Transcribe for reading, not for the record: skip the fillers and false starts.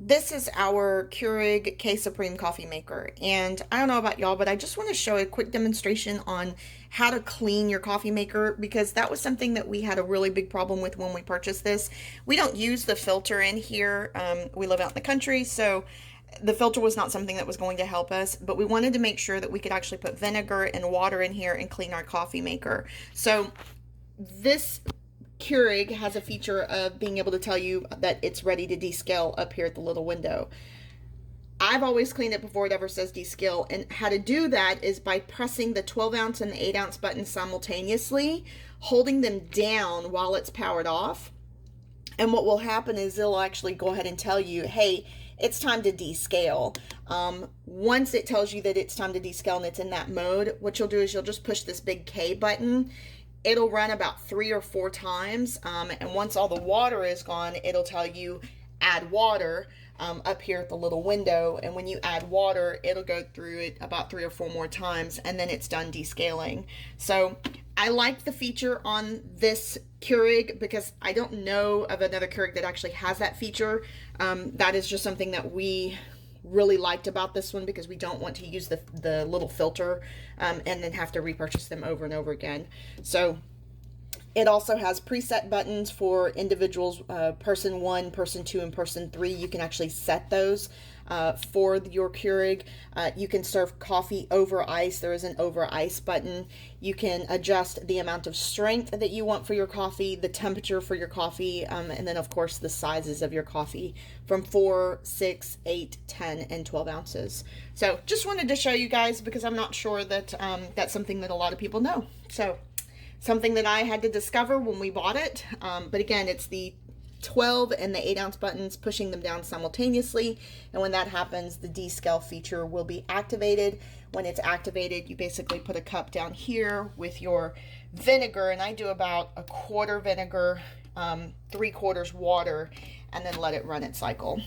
This is our Keurig K-Supreme coffee maker. And I don't know about y'all, but I just want to show a quick demonstration on how to clean your coffee maker because that was something that we had a really big problem with when we purchased this. We don't use the filter in here. We live out in the country, so the filter was not something that was going to help us, but we wanted to make sure that we could actually put vinegar and water in here and clean our coffee maker. So this Keurig has a feature of being able to tell you that it's ready to descale up here at the little window. I've always cleaned it before it ever says descale, and how to do that is by pressing the 12 ounce and the 8 ounce buttons simultaneously, holding them down while it's powered off. And what will happen is it'll actually go ahead and tell you, hey, it's time to descale. Once it tells you that it's time to descale and it's in that mode, what you'll do is you'll just push this big K button. It'll run about 3 or 4 times, and once all the water is gone, it'll tell you add water up here at the little window, and when you add water, it'll go through it about 3 or 4 more times, and then it's done descaling. So I like the feature on this Keurig because I don't know of another Keurig that actually has that feature. That is just something that we really liked about this one because we don't want to use the little filter and then have to repurchase them over and over again. So it also has preset buttons for individuals, person 1, person 2, and person 3. You can actually set those for your Keurig. You can serve coffee over ice. There is an over ice button. You can adjust the amount of strength that you want for your coffee, the temperature for your coffee, and then of course the sizes of your coffee from 4, 6, 8, 10, and 12 ounces. So just wanted to show you guys because I'm not sure that that's something that a lot of people know. So something that I had to discover when we bought it. But again, it's the 12 and the 8 ounce buttons pushing them down simultaneously. And when that happens, the descale feature will be activated. When it's activated, you basically put a cup down here with your vinegar. And I do about 1/4 vinegar, 3/4 water, and then let it run its cycle.